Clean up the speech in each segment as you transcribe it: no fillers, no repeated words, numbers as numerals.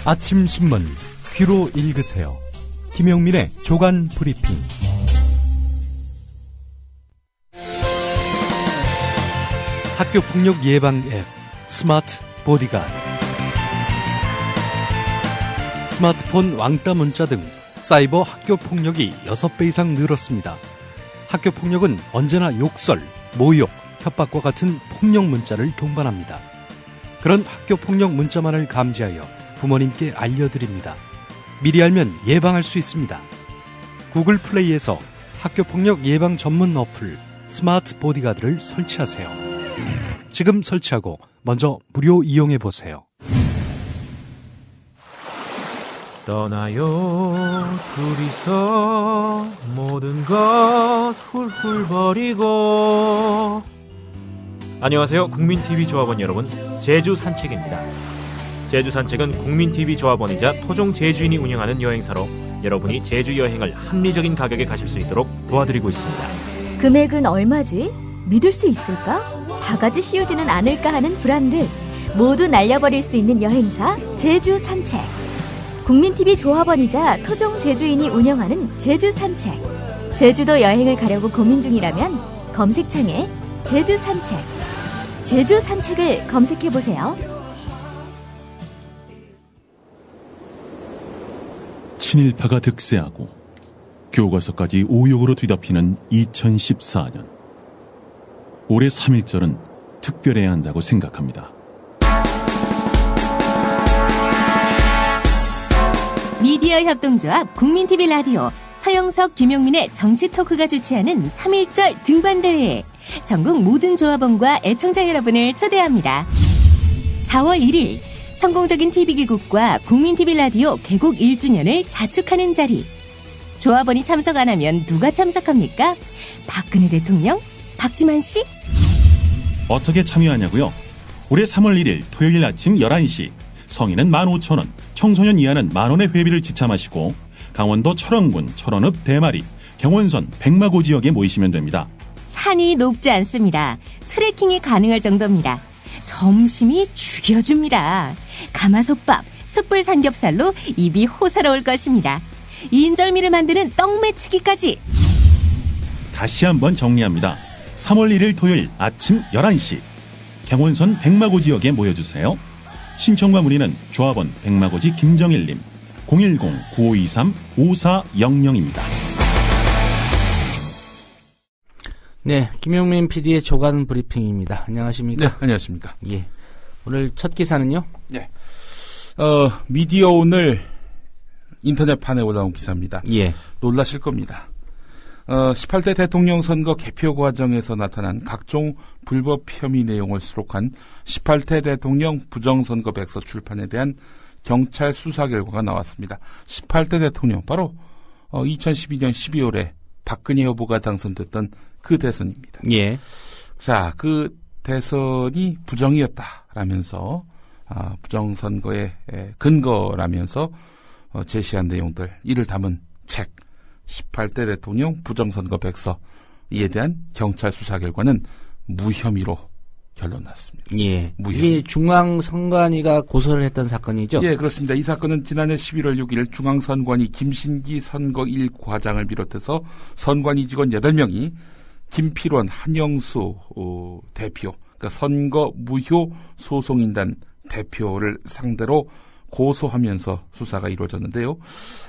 아침 신문 귀로 읽으세요. 김용민의 조간 브리핑. 학교 폭력 예방 앱 스마트 보디가드. 스마트폰 왕따 문자 등 사이버 학교 폭력이 6배 이상 늘었습니다. 학교 폭력은 언제나 욕설, 모욕, 협박과 같은 폭력 문자를 동반합니다. 그런 학교 폭력 문자만을 감지하여 부모님께 알려드립니다. 미리 알면 예방할 수 있습니다. 구글 플레이에서 학교 폭력 예방 전문 어플 스마트 보디가드를 설치하세요. 지금 설치하고 먼저 무료 이용해 보세요. 떠나요 둘이서 모든 것 훌훌 버리고. 안녕하세요, 국민TV 조합원 여러분. 제주 산책입니다. 제주 산책은 국민TV 조합원이자 토종 제주인이 운영하는 여행사로 여러분이 제주 여행을 합리적인 가격에 가실 수 있도록 도와드리고 있습니다. 금액은 얼마지? 믿을 수 있을까? 바가지 씌우지는 않을까 하는 불안들 모두 날려버릴 수 있는 여행사 제주 산책. 국민TV 조합원이자 토종 제주인이 운영하는 제주 산책. 제주도 여행을 가려고 고민 중이라면 검색창에 제주 산책, 제주 산책을 검색해보세요. 친일파가 득세하고 교과서까지 오욕으로 뒤덮이는 2014년. 올해 3.1절은 특별해야 한다고 생각합니다. 미디어 협동조합 국민TV 라디오 서영석, 김용민의 정치 토크가 주최하는 3.1절 등반대회. 전국 모든 조합원과 애청자 여러분을 초대합니다. 4월 1일 성공적인 TV기국과 국민TV 라디오 개국 1주년을 자축하는 자리. 조합원이 참석 안 하면 누가 참석합니까? 박근혜 대통령? 박지만 씨? 어떻게 참여하냐고요? 올해 3월 1일 토요일 아침 11시 성인은 15,000원, 청소년 이하는 만원의 회비를 지참하시고 강원도 철원군 철원읍 대마리, 경원선 백마고 지역에 모이시면 됩니다. 산이 높지 않습니다. 트레킹이 가능할 정도입니다. 점심이 죽여줍니다. 가마솥밥, 숯불 삼겹살로 입이 호사로울 것입니다. 인절미를 만드는 떡매치기까지. 다시 한번 정리합니다. 3월 1일 토요일 아침 11시 경원선 백마고 지역에 모여주세요. 신청과 문의는 조합원 백마고지 김정일님 010-9523-5400입니다. 네, 김용민 PD의 조간 브리핑입니다. 안녕하십니까? 네, 안녕하십니까? 예. 오늘 첫 기사는요? 네. 미디어 오늘 인터넷판에 올라온 기사입니다. 예. 놀라실 겁니다. 18대 대통령 선거 개표 과정에서 나타난 각종 불법 혐의 내용을 수록한 18대 대통령 부정선거 백서 출판에 대한 경찰 수사 결과가 나왔습니다. 18대 대통령, 바로 2012년 12월에 박근혜 후보가 당선됐던 그 대선입니다. 예. 자, 그 대선이 부정이었다라면서 부정선거의 근거라면서 제시한 내용들, 이를 담은 책 18대 대통령 부정선거 백서, 이에 대한 경찰 수사 결과는 무혐의로 결론 났습니다. 예. 무혐의. 이게 중앙선관위가 고소를 했던 사건이죠? 예, 그렇습니다. 이 사건은 지난해 11월 6일 중앙선관위 김신기 선거 1 과장을 비롯해서 선관위 직원 8명이 김필원, 한영수 대표, 그러니까 선거 무효 소송인단 대표를 상대로 고소하면서 수사가 이루어졌는데요.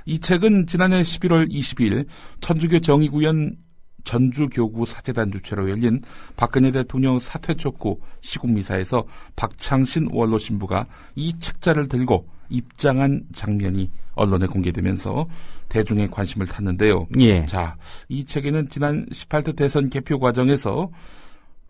이 책은 지난해 11월 20일 천주교 정의구현 전주교구 사재단 주최로 열린 박근혜 대통령 사퇴 촉구 시국미사에서 박창신 원로 신부가 이 책자를 들고 입장한 장면이 언론에 공개되면서 대중의 관심을 탔는데요. 예. 자, 이 책에는 지난 18대 대선 개표 과정에서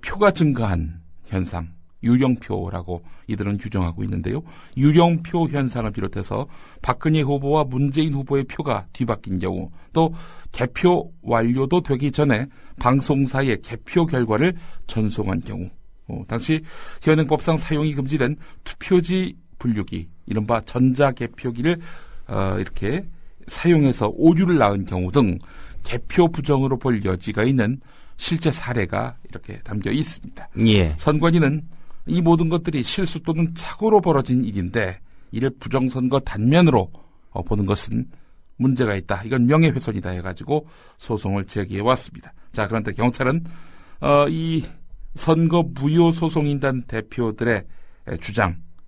표가 증가한 현상, 유령표라고 이들은 규정하고 있는데요. 유령표 현상을 비롯해서 박근혜 후보와 문재인 후보의 표가 뒤바뀐 경우, 또 개표 완료도 되기 전에 방송사의 개표 결과를 전송한 경우, 당시 현행법상 사용이 금지된 투표지 분류기, 이른바 전자개표기를 이렇게 사용해서 오류를 낳은 경우 등 개표 부정으로 볼 여지가 있는 실제 사례가 이렇게 담겨 있습니다. 예. 선관위는 이 모든 것들이 실수 또는 착오로 벌어진 일인데 이를 부정선거 단면으로 보는 것은 문제가 있다. 이건 명예훼손이다 해가지고 소송을 제기해 왔습니다. 자, 그런데 경찰은 이 선거 무효 소송인단 대표들의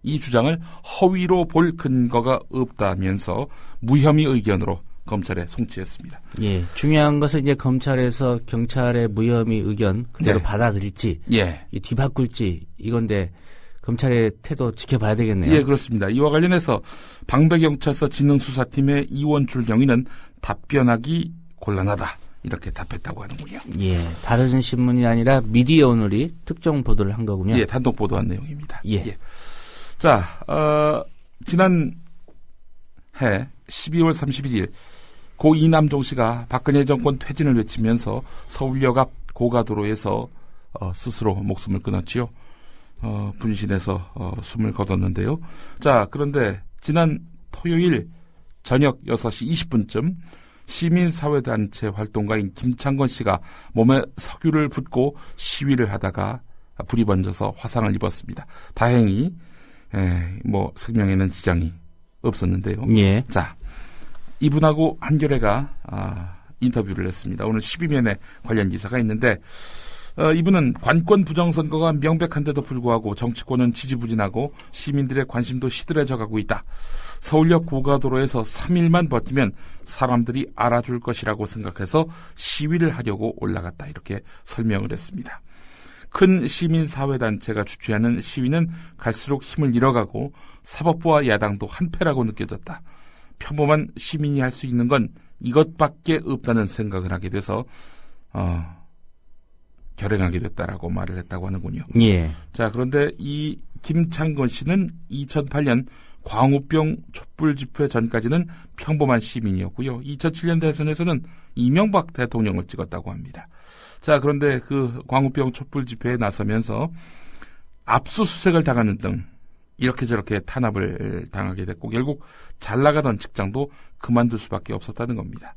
이 주장을 허위로 볼 근거가 없다면서 무혐의 의견으로 검찰에 송치했습니다. 예, 중요한 것은 이제 검찰에서 경찰의 무혐의 의견 그대로 네. 받아들일지, 예. 뒤바꿀지 이건데 검찰의 태도 지켜봐야 되겠네요. 예, 그렇습니다. 이와 관련해서 방배경찰서 진흥수사팀의 이원출 경위는 답변하기 곤란하다. 이렇게 답했다고 하는군요. 예, 다른 신문이 아니라 미디어 오늘이 특정 보도를 한 거군요. 예, 단독 보도한 내용입니다. 예. 자, 지난 해 12월 31일 고 이남종 씨가 박근혜 정권 퇴진을 외치면서 서울역 앞 고가도로에서 스스로 목숨을 끊었지요. 분신해서 숨을 거뒀는데요. 자, 그런데 지난 토요일 저녁 6시 20분쯤 시민사회단체 활동가인 김창건 씨가 몸에 석유를 붓고 시위를 하다가 불이 번져서 화상을 입었습니다. 다행히 생명에는 지장이 없었는데요. 예. 자, 이분하고 한겨레가 인터뷰를 했습니다. 오늘 12면에 관련 기사가 있는데 이분은 관권 부정선거가 명백한데도 불구하고 정치권은 지지부진하고 시민들의 관심도 시들해져 가고 있다. 서울역 고가도로에서 3일만 버티면 사람들이 알아줄 것이라고 생각해서 시위를 하려고 올라갔다. 이렇게 설명을 했습니다. 큰 시민사회단체가 주최하는 시위는 갈수록 힘을 잃어가고 사법부와 야당도 한패라고 느껴졌다. 평범한 시민이 할 수 있는 건 이것밖에 없다는 생각을 하게 돼서 결행하게 됐다라고 말을 했다고 하는군요. 예. 자, 그런데 이 김창건 씨는 2008년 광우병 촛불 집회 전까지는 평범한 시민이었고요. 2007년 대선에서는 이명박 대통령을 찍었다고 합니다. 자, 그런데 그 광우병 촛불 집회에 나서면서 압수수색을 당하는 등 이렇게 저렇게 탄압을 당하게 됐고 결국 잘 나가던 직장도 그만둘 수밖에 없었다는 겁니다.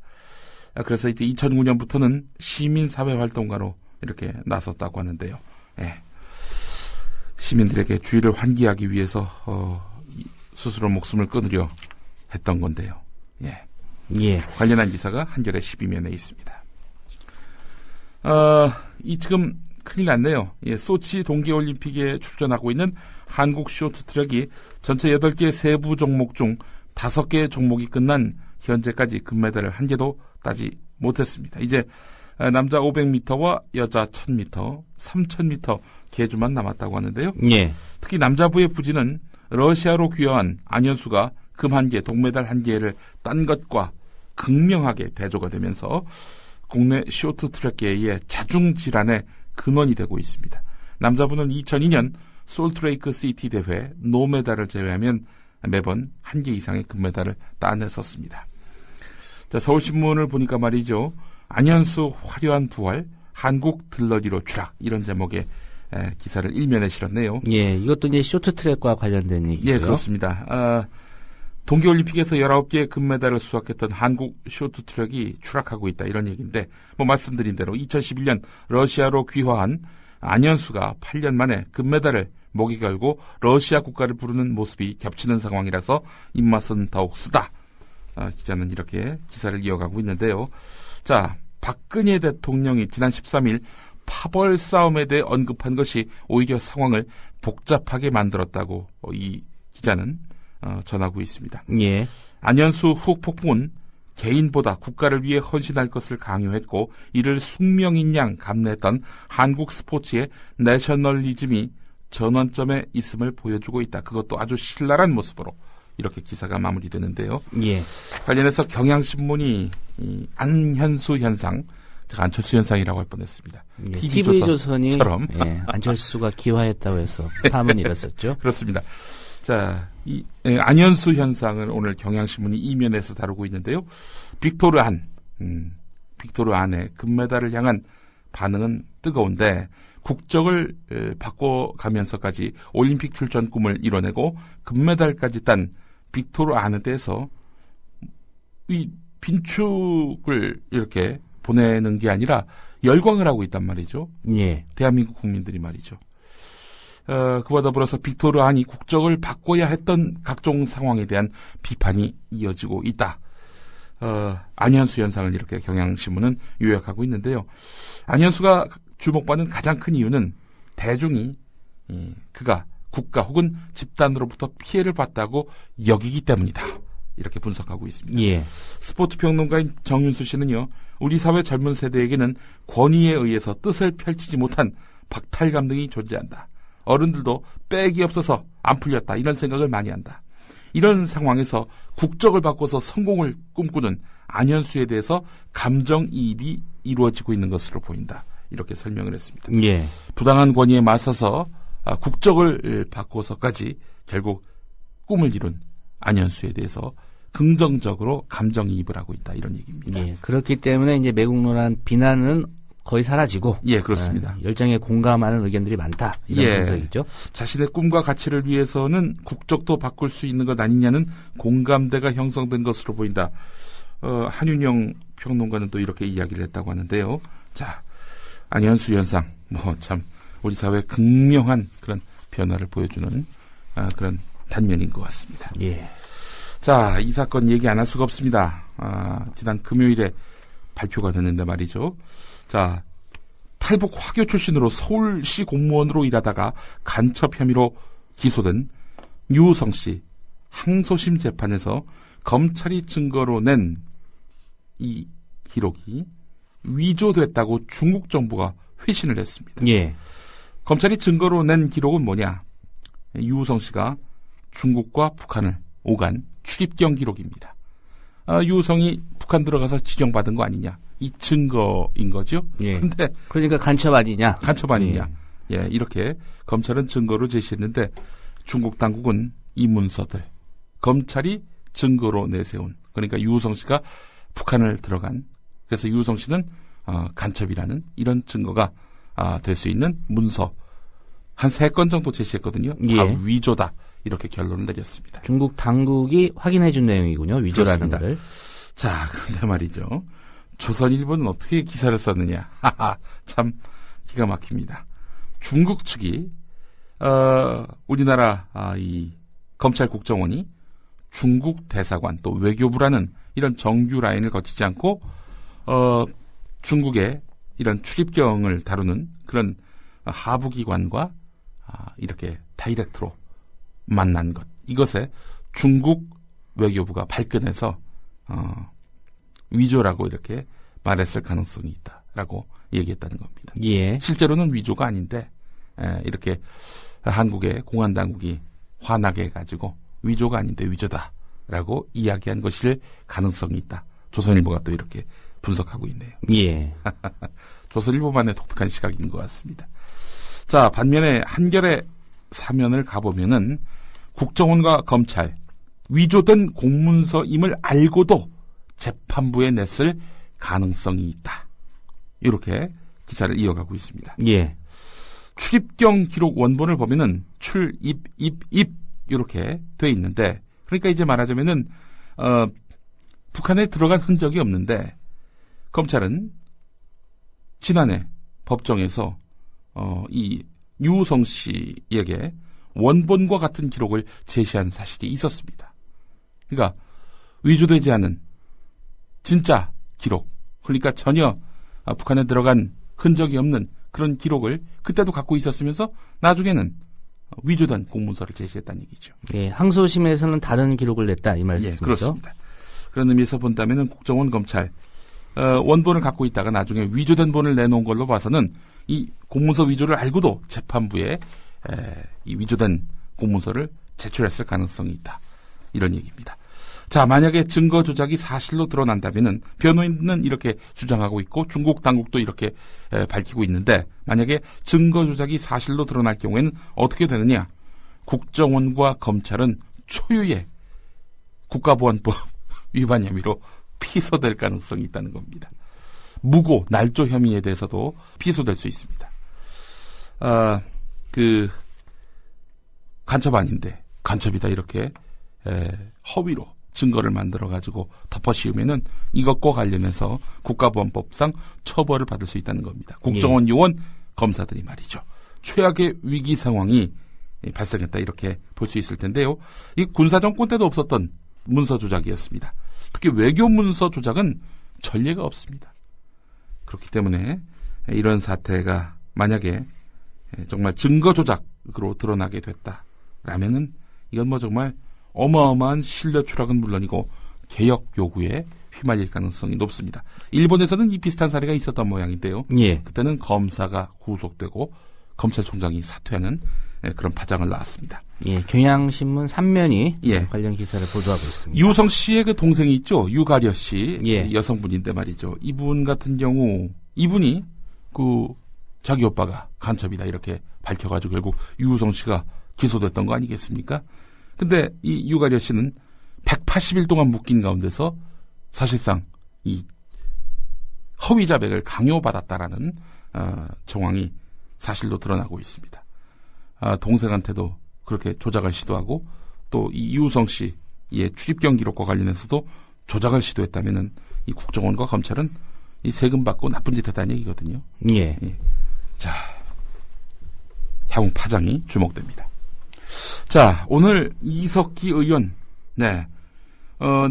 그래서 이제 2009년부터는 시민사회활동가로 이렇게 나섰다고 하는데요. 예. 시민들에게 주의를 환기하기 위해서 스스로 목숨을 끊으려 했던 건데요. 예. 예. 관련한 기사가 한겨레 12면에 있습니다. 이 지금 큰일 났네요. 예, 소치 동계올림픽에 출전하고 있는 한국 쇼트트랙이 전체 8개 세부 종목 중 5개 종목이 끝난 현재까지 금메달을 한 개도 따지 못했습니다. 이제 남자 500m와 여자 1000m, 3000m 계주만 남았다고 하는데요. 예. 특히 남자부의 부진은 러시아로 귀화한 안현수가 금 1개, 동메달 1개를 딴 것과 극명하게 대조가 되면서 국내 쇼트트랙계의 자중질환의 근원이 되고 있습니다. 남자부는 2002년 솔트레이크 시티 대회 노메달을 제외하면 매번 1개 이상의 금메달을 따냈었습니다. 자, 서울신문을 보니까 말이죠. 안현수 화려한 부활, 한국 들러리로 추락 이런 제목의 기사를 일면에 실었네요. 예, 이것도 이제 쇼트트랙과 관련된 얘기죠. 예, 그렇습니다. 동계올림픽에서 19개의 금메달을 수확했던 한국 쇼트트랙이 추락하고 있다 이런 얘기인데 말씀드린 대로 2011년 러시아로 귀화한 안현수가 8년 만에 금메달을 목에 걸고 러시아 국가를 부르는 모습이 겹치는 상황이라서 입맛은 더욱 쓰다. 기자는 이렇게 기사를 이어가고 있는데요. 자, 박근혜 대통령이 지난 13일 파벌 싸움에 대해 언급한 것이 오히려 상황을 복잡하게 만들었다고 이 기자는 전하고 있습니다. 예. 안현수 훅 폭풍은 개인보다 국가를 위해 헌신할 것을 강요했고 이를 숙명인 양 감내했던 한국 스포츠의 내셔널리즘이 전환점에 있음을 보여주고 있다. 그것도 아주 신랄한 모습으로 이렇게 기사가 마무리되는데요. 예. 관련해서 경향신문이 이 안현수 현상, 안철수 현상이라고 할 뻔했습니다. 예. TV조선이 예, 안철수가 기화했다고 해서 파문이 일었었죠. 그렇습니다. 자, 이 안현수 현상을 오늘 경향신문이 이면에서 다루고 있는데요. 빅토르 안의 금메달을 향한 반응은 뜨거운데 국적을 바꿔가면서까지 올림픽 출전 꿈을 이뤄내고 금메달까지 딴 빅토르 안에 대해서 이 빈축을 이렇게 보내는 게 아니라 열광을 하고 있단 말이죠. 예. 대한민국 국민들이 말이죠. 그와 더불어서 빅토르 안이 국적을 바꿔야 했던 각종 상황에 대한 비판이 이어지고 있다. 안현수 현상을 이렇게 경향신문은 요약하고 있는데요. 안현수가 주목받는 가장 큰 이유는 대중이 그가 국가 혹은 집단으로부터 피해를 봤다고 여기기 때문이다. 이렇게 분석하고 있습니다. 예. 스포츠 평론가인 정윤수 씨는요. 우리 사회 젊은 세대에게는 권위에 의해서 뜻을 펼치지 못한 박탈감 등이 존재한다. 어른들도 백이 없어서 안 풀렸다. 이런 생각을 많이 한다. 이런 상황에서 국적을 바꿔서 성공을 꿈꾸는 안현수에 대해서 감정이입이 이루어지고 있는 것으로 보인다. 이렇게 설명을 했습니다. 예. 부당한 권위에 맞서서 국적을 바꿔서까지 결국 꿈을 이룬 안현수에 대해서 긍정적으로 감정이입을 하고 있다. 이런 얘기입니다. 예. 그렇기 때문에 이제 매국노란 비난은 거의 사라지고. 예, 그렇습니다. 열정에 공감하는 의견들이 많다. 이런 분석이죠. 자신의 꿈과 가치를 위해서는 국적도 바꿀 수 있는 것 아니냐는 공감대가 형성된 것으로 보인다. 한윤영 평론가는 또 이렇게 이야기를 했다고 하는데요. 자, 안현수 현상, 참 우리 사회의 극명한 그런 변화를 보여주는 그런 단면인 것 같습니다. 예. 자, 이 사건 얘기 안 할 수가 없습니다. 지난 금요일에 발표가 됐는데 말이죠. 자, 탈북 화교 출신으로 서울시 공무원으로 일하다가 간첩 혐의로 기소된 유우성 씨 항소심 재판에서 검찰이 증거로 낸 이 기록이 위조됐다고 중국 정부가 회신을 했습니다. 예. 검찰이 증거로 낸 기록은 뭐냐? 유우성 씨가 중국과 북한을 오간 출입경 기록입니다. 유우성이 북한 들어가서 지정받은 거 아니냐? 이 증거인 거죠. 예. 근데 그러니까 간첩 아니냐? 간첩 아니냐? 예, 이렇게 검찰은 증거로 제시했는데 중국 당국은 이 문서들 검찰이 증거로 내세운 그러니까 유우성 씨가 북한을 들어간 그래서 유우성 씨는 간첩이라는 이런 증거가 될 수 있는 문서 한 3건 정도 제시했거든요. 예. 다 위조다 이렇게 결론을 내렸습니다. 중국 당국이 확인해 준 내용이군요. 위조라는 그렇습니다. 거를. 자, 그런데 말이죠. 조선일보는 어떻게 기사를 썼느냐. 참 기가 막힙니다. 중국 측이 우리나라 이 검찰 국정원이 중국 대사관 또 외교부라는 이런 정규 라인을 거치지 않고 중국의 이런 출입경을 다루는 그런 하부기관과 이렇게 다이렉트로 만난 것. 이것에 중국 외교부가 발끈해서 위조라고 이렇게 말했을 가능성이 있다라고 얘기했다는 겁니다. 예. 실제로는 위조가 아닌데 이렇게 한국의 공안당국이 화나게 해가지고 위조가 아닌데 위조다라고 이야기한 것일 가능성이 있다. 조선일보가 또 이렇게 분석하고 있네요. 예. 조선일보만의 독특한 시각인 것 같습니다. 자, 반면에 한겨레 사면을 가보면은 국정원과 검찰 위조된 공문서임을 알고도 재판부에 냈을 가능성이 있다. 이렇게 기사를 이어가고 있습니다. 예. 출입경 기록 원본을 보면은 입 이렇게 돼 있는데 그러니까 이제 말하자면은 북한에 들어간 흔적이 없는데 검찰은 지난해 법정에서 이 유우성 씨에게 원본과 같은 기록을 제시한 사실이 있었습니다. 그러니까 위조되지 않은 진짜 기록, 그러니까 전혀 북한에 들어간 흔적이 없는 그런 기록을 그때도 갖고 있었으면서 나중에는 위조된 공문서를 제시했다는 얘기죠. 예, 항소심에서는 다른 기록을 냈다 이 말씀이죠. 예, 그렇습니다. 그런 의미에서 본다면은 국정원 검찰 원본을 갖고 있다가 나중에 위조된 본을 내놓은 걸로 봐서는 이 공문서 위조를 알고도 재판부에 이 위조된 공문서를 제출했을 가능성이 있다. 이런 얘기입니다. 자, 만약에 증거 조작이 사실로 드러난다면은 변호인은 이렇게 주장하고 있고 중국 당국도 이렇게 밝히고 있는데 만약에 증거 조작이 사실로 드러날 경우에는 어떻게 되느냐? 국정원과 검찰은 초유의 국가보안법 위반 혐의로 피소될 가능성이 있다는 겁니다. 무고, 날조 혐의에 대해서도 피소될 수 있습니다. 간첩 아닌데 간첩이다 이렇게 허위로 증거를 만들어가지고 덮어씌우면은 이것과 관련해서 국가보안법상 처벌을 받을 수 있다는 겁니다. 국정원 요원 검사들이 말이죠. 최악의 위기 상황이 발생했다 이렇게 볼 수 있을 텐데요. 이 군사정권 때도 없었던 문서 조작이었습니다. 특히 외교 문서 조작은 전례가 없습니다. 그렇기 때문에 이런 사태가 만약에 정말 증거 조작으로 드러나게 됐다라면은 이건 뭐 정말 어마어마한 신뢰 추락은 물론이고 개혁 요구에 휘말릴 가능성이 높습니다. 일본에서는 이 비슷한 사례가 있었던 모양인데요. 예. 그때는 검사가 구속되고 검찰총장이 사퇴하는 그런 파장을 낳았습니다. 예, 경향신문 3면이 예. 관련 기사를 보도하고 있습니다. 유성 씨의 그 동생이 있죠. 유가려 씨. 예. 여성분인데 말이죠. 이분 같은 경우 이분이 그 자기 오빠가 간첩이다 이렇게 밝혀가지고 결국 유성 씨가 기소됐던 거 아니겠습니까? 근데 이 유가려 씨는 180일 동안 묶인 가운데서 사실상 이 허위 자백을 강요받았다라는 정황이 사실로 드러나고 있습니다. 동생한테도 그렇게 조작을 시도하고 또 이 유성 씨의 출입경 기록과 관련해서도 조작을 시도했다면은 이 국정원과 검찰은 이 세금 받고 나쁜 짓 했다는 얘기거든요. 예. 예. 자, 향후 파장이 주목됩니다. 자, 오늘 이석기 의원, 네,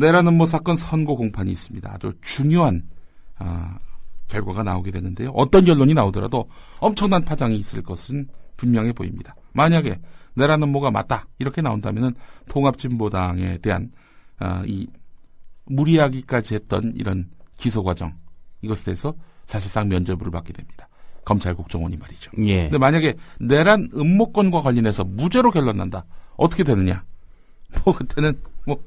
내라는 뭐 사건 선고 공판이 있습니다. 아주 중요한 결과가 나오게 되는데요. 어떤 결론이 나오더라도 엄청난 파장이 있을 것은 분명해 보입니다. 만약에 내라는 뭐가 맞다 이렇게 나온다면은 통합진보당에 대한 이 무리하기까지 했던 이런 기소 과정 이것에 대해서 사실상 면죄부를 받게 됩니다. 검찰 국정원이 말이죠. 예. 근데 만약에 내란 음모건과 관련해서 무죄로 결론 난다. 어떻게 되느냐? 뭐 그때는 뭐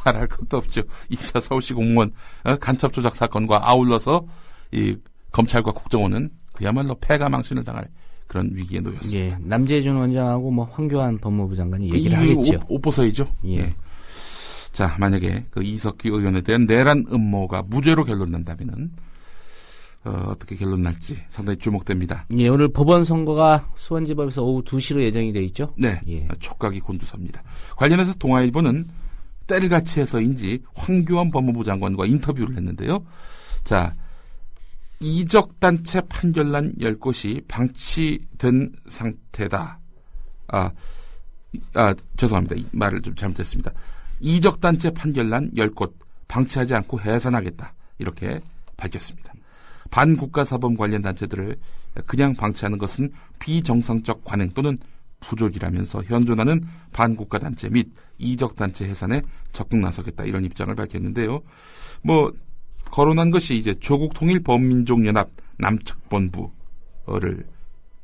말할 것도 없죠. 2차 서울시 공무원 간첩 조작 사건과 아울러서 이 검찰과 국정원은 그야말로 패가망신을 당할 그런 위기에 놓였습니다. 예. 남재준 원장하고 뭐 황교안 법무부 장관이 얘기를 하겠죠. 옷 벗어야죠. 예. 예. 자, 만약에 그 이석기 의원에 대한 내란 음모가 무죄로 결론 난다면은 어떻게 결론 날지 상당히 주목됩니다. 예, 오늘 법원 선고가 수원지법에서 오후 2시로 예정이 돼 있죠? 네. 예. 촉각이 곤두섭니다. 관련해서 동아일보는 때를 같이 해서인지 황교안 법무부 장관과 인터뷰를 했는데요. 자, 이적단체 판결난 10곳이 방치된 상태다. 죄송합니다. 이 말을 좀 잘못했습니다. 이적단체 판결난 10곳 방치하지 않고 해산하겠다. 이렇게 밝혔습니다. 반국가사범 관련 단체들을 그냥 방치하는 것은 비정상적 관행 또는 부족이라면서 현존하는 반국가단체 및 이적단체 해산에 적극 나서겠다. 이런 입장을 밝혔는데요. 뭐 거론한 것이 이제 조국통일범민족연합 남측본부를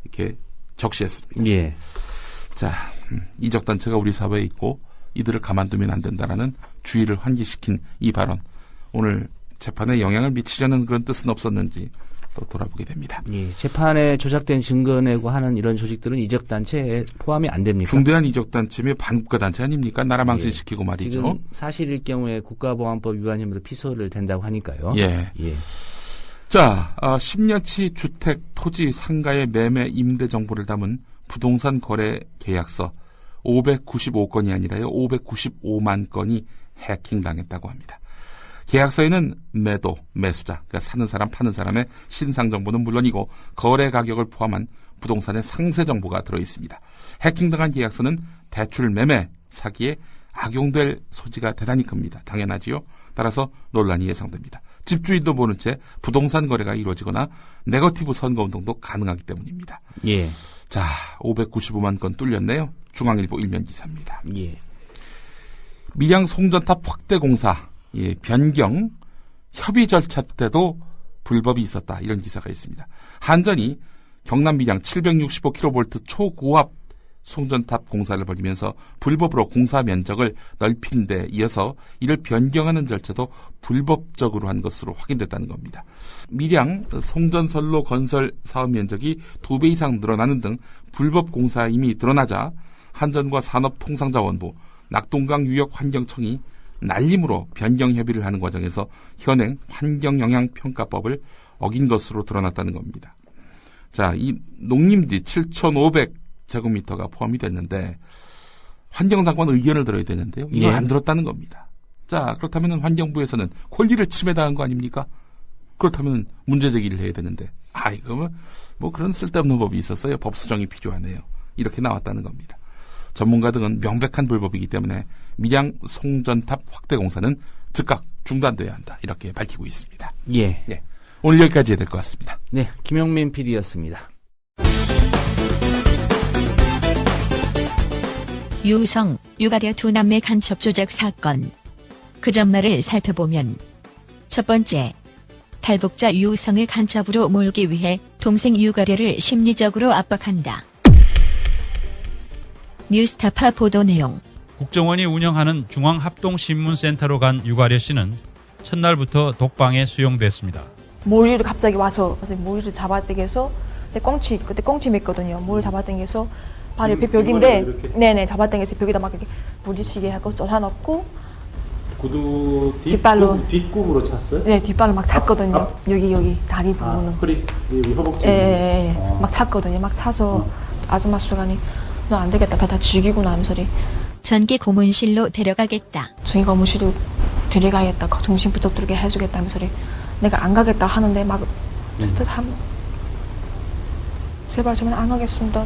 이렇게 적시했습니다. 예. 자, 이적단체가 우리 사회에 있고 이들을 가만두면 안 된다라는 주의를 환기시킨 이 발언. 오늘 재판에 영향을 미치려는 그런 뜻은 없었는지 또 돌아보게 됩니다. 예. 재판에 조작된 증거 내고 하는 이런 조직들은 이적단체에 포함이 안 됩니까? 중대한 이적단체면 반국가단체 아닙니까? 나라 망신시키고 말이죠. 지금 사실일 경우에 국가보안법 위반 혐의로 피소를 된다고 하니까요. 예. 예. 자, 10년치 주택, 토지, 상가의 매매, 임대 정보를 담은 부동산 거래 계약서 595건이 아니라요. 595만 건이 해킹당했다고 합니다. 계약서에는 매도, 매수자, 그러니까 사는 사람, 파는 사람의 신상 정보는 물론이고 거래 가격을 포함한 부동산의 상세 정보가 들어있습니다. 해킹당한 계약서는 대출 매매, 사기에 악용될 소지가 대단히 큽니다. 당연하지요. 따라서 논란이 예상됩니다. 집주인도 모른 채 부동산 거래가 이루어지거나 네거티브 선거운동도 가능하기 때문입니다. 예. 자, 595만 건 뚫렸네요. 중앙일보 일면 기사입니다. 예. 밀양 송전탑 확대 공사 변경 협의 절차 때도 불법이 있었다. 이런 기사가 있습니다. 한전이 경남 밀양 765kV 초고압 송전탑 공사를 벌이면서 불법으로 공사 면적을 넓힌 데 이어서 이를 변경하는 절차도 불법적으로 한 것으로 확인됐다는 겁니다. 밀양 송전선로 건설 사업 면적이 2배 이상 늘어나는 등 불법 공사임이 드러나자 한전과 산업통상자원부, 낙동강유역환경청이 날림으로 변경 협의를 하는 과정에서 현행 환경영향평가법을 어긴 것으로 드러났다는 겁니다. 자, 이 농림지 7,500제곱미터가 포함이 됐는데 환경장관 의견을 들어야 되는데요. 이거 예. 안 들었다는 겁니다. 자, 그렇다면 환경부에서는 권리를 침해당한 거 아닙니까? 그렇다면 문제 제기를 해야 되는데 이거 뭐 그런 쓸데없는 법이 있었어요. 법 수정이 필요하네요. 이렇게 나왔다는 겁니다. 전문가 등은 명백한 불법이기 때문에 밀양 송전탑 확대 공사는 즉각 중단돼야 한다. 이렇게 밝히고 있습니다. 예. 네. 오늘 여기까지 해야 될 것 같습니다. 네, 김용민 PD였습니다. 유우성, 유가려 두 남매 간첩 조작 사건. 그 전말을 살펴보면 첫 번째, 탈북자 유우성을 간첩으로 몰기 위해 동생 유가려를 심리적으로 압박한다. 뉴스타파 보도 내용. 국정원이 운영하는 중앙합동신문센터로 간 유가려 씨는 첫날부터 독방에 수용됐습니다. 모리를 갑자기 와서 모리를 잡아당겨서 그때 꽁치 맸거든요. 모리를 잡아당겨서 발 옆에 벽인데 네네 잡아당겨서 벽에다 막 이렇게 부딪히게 하고 쫓아놓고 구두 뒷발로 뒷굽으로 찼어요? 네, 뒷발로 막 찼거든요. 여기 다리 부분은 허리 여기 허벅지 막 찼거든요. 막 차서 아줌마 수간이 너 안 되겠다 다 죽이구나 하면서 전기 고문실로 데려가겠다. 전기 고문실로 데려가겠다. 정신부터 들게 해주겠다 하면서 내가 안 가겠다 하는데 막 제발 저는 안 가겠습니다.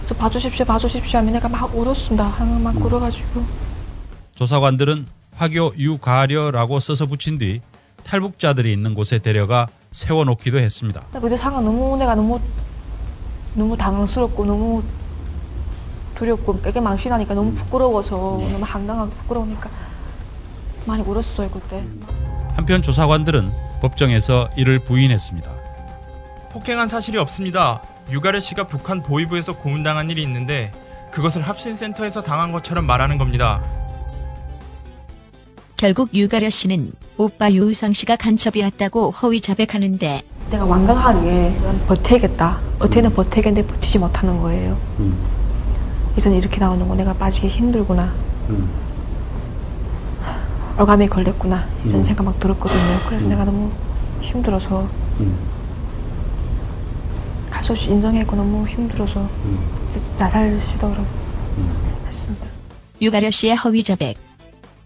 저 봐주십시오 하면 내가 막 울었습니다. 막 울어가지고. 조사관들은 화교 유가려라고 써서 붙인 뒤 탈북자들이 있는 곳에 데려가 세워놓기도 했습니다. 그때 상황 내가 너무 당황스럽고 너무 두렵고 깨게 망신하니까 너무 부끄러워서 너무 황당하고 부끄러우니까 많이 울었어요 그때. 한편 조사관들은 법정에서 이를 부인했습니다. 폭행한 사실이 없습니다. 유가려 씨가 북한 보위부에서 고문당한 일이 있는데 그것을 합신센터에서 당한 것처럼 말하는 겁니다. 결국 유가려 씨는 오빠 유우성 씨가 간첩이었다고 허위 자백하는데 내가 완강하게 버텨야겠다. 어떻게든 버텨야겠는데 버티지 못하는 거예요. 이제는 이렇게 나오는 거 내가 빠지기 힘들구나. 어감에 걸렸구나. 이런 생각 막 들었거든요. 그래서 내가 너무 힘들어서 할 수 없이 인정했고 너무 힘들어서 자살 시도를 했습니다. 유가려 씨의 허위 자백.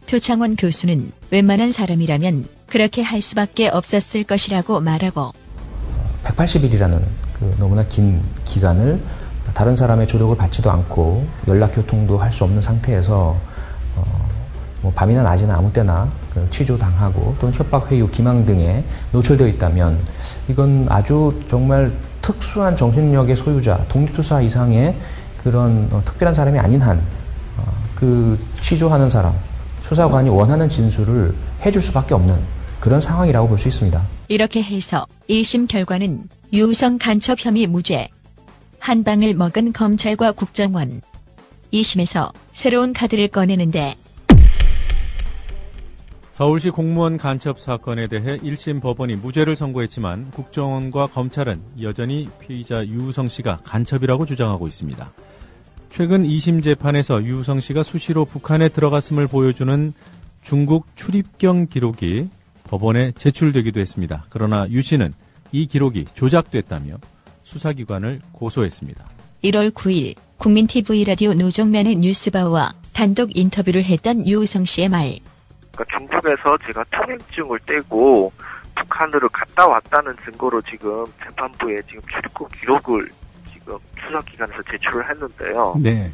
표창원 교수는 웬만한 사람이라면 그렇게 할 수밖에 없었을 것이라고 말하고 180일이라는 그 너무나 긴 기간을 다른 사람의 조력을 받지도 않고 연락 교통도 할 수 없는 상태에서 뭐 밤이나 낮이나 아무 때나 취조당하고 또는 협박, 회유, 기망 등에 노출되어 있다면 이건 아주 정말 특수한 정신력의 소유자, 독립투사 이상의 그런 특별한 사람이 아닌 한 그 취조하는 사람, 수사관이 원하는 진술을 해줄 수밖에 없는 그런 상황이라고 볼 수 있습니다. 이렇게 해서 1심 결과는 유우성 간첩 혐의 무죄. 한 방을 먹은 검찰과 국정원. 2심에서 새로운 카드를 꺼내는데 서울시 공무원 간첩 사건에 대해 1심 법원이 무죄를 선고했지만 국정원과 검찰은 여전히 피의자 유우성 씨가 간첩이라고 주장하고 있습니다. 최근 2심 재판에서 유우성 씨가 수시로 북한에 들어갔음을 보여주는 중국 출입경 기록이 법원에 제출되기도 했습니다. 그러나 유 씨는 이 기록이 조작됐다며 수사기관을 고소했습니다. 1월 9일 국민TV 라디오 노종면의 뉴스바와 단독 인터뷰를 했던 유우성 씨의 말. 중국에서 제가 통행증을 떼고 북한으로 갔다 왔다는 증거로 지금 재판부에 지금 출입국 기록을 지금 수사기관에서 제출을 했는데요. 네.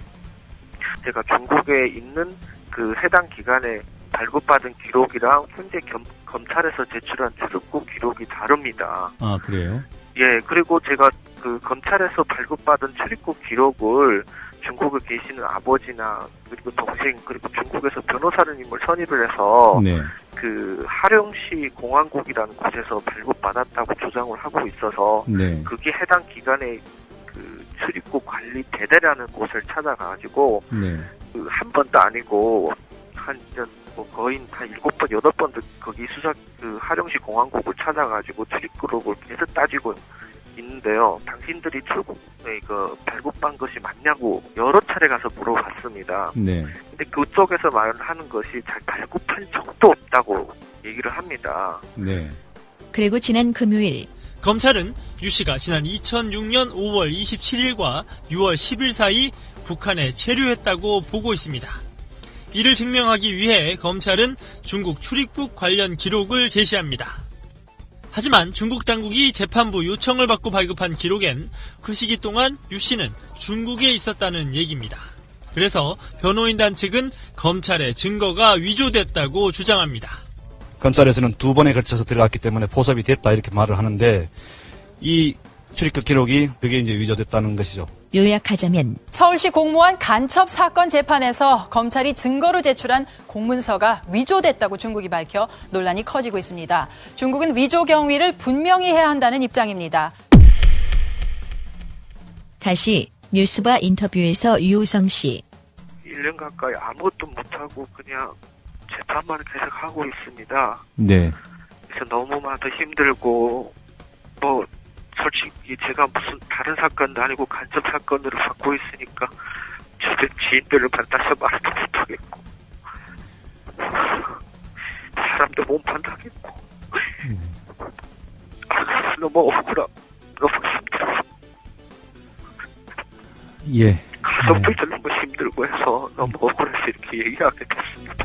제가 중국에 있는 그 해당 기관에 발급받은 기록이랑 현재 검찰에서 제출한 출입국 기록이 다릅니다. 아, 그래요? 예, 그리고 제가 그 검찰에서 발급받은 출입국 기록을 중국에 계시는 아버지나 그리고 동생 그리고 중국에서 변호사님을 선임을 해서 네. 그 하령시 공안국이라는 곳에서 발급받았다고 주장을 하고 있어서 네. 그게 해당 기관의 그 출입국 관리 대대라는 곳을 찾아가지고 네. 그 한 번도 아니고 뭐 거의 한 7번, 8번 거기 수사 그 하령시 공안국을 찾아가지고 출입국을 계속 따지고 있는데요. 당신들이 출국에 그 발급한 것이 맞냐고 여러 차례 가서 물어봤습니다. 네. 근데 그쪽에서 말하는 것이 잘 발급한 적도 없다고 얘기를 합니다. 네. 그리고 지난 금요일 검찰은 유 씨가 지난 2006년 5월 27일과 6월 10일 사이 북한에 체류했다고 보고 있습니다. 이를 증명하기 위해 검찰은 중국 출입국 관련 기록을 제시합니다. 하지만 중국 당국이 재판부 요청을 받고 발급한 기록엔 그 시기 동안 유 씨는 중국에 있었다는 얘기입니다. 그래서 변호인단 측은 검찰의 증거가 위조됐다고 주장합니다. 검찰에서는 2번에 걸쳐서 들어갔기 때문에 포섭이 됐다 이렇게 말을 하는데 이 출입국 기록이 그게 이제 위조됐다는 것이죠. 요약하자면 서울시 공무원 간첩 사건 재판에서 검찰이 증거로 제출한 공문서가 위조됐다고 중국이 밝혀 논란이 커지고 있습니다. 중국은 위조 경위를 분명히 해야 한다는 입장입니다. 다시 뉴스바 인터뷰에서 유우성 씨. 1년 가까이 아무것도 못하고 그냥 재판만 계속 하고 있습니다. 네. 그래서 너무나도 힘들고 솔직히 제가 무슨 다른 사건도 아니고 간접 사건으로 받고 있으니까 주변 지인들을 만나서 말도 못하겠고 사람도 못 만나겠고 너무 억울하 너무 힘들어. 예. 가족들도 너무 힘들고 해서 너무 억울해서 이렇게 얘기하게 됐습니다.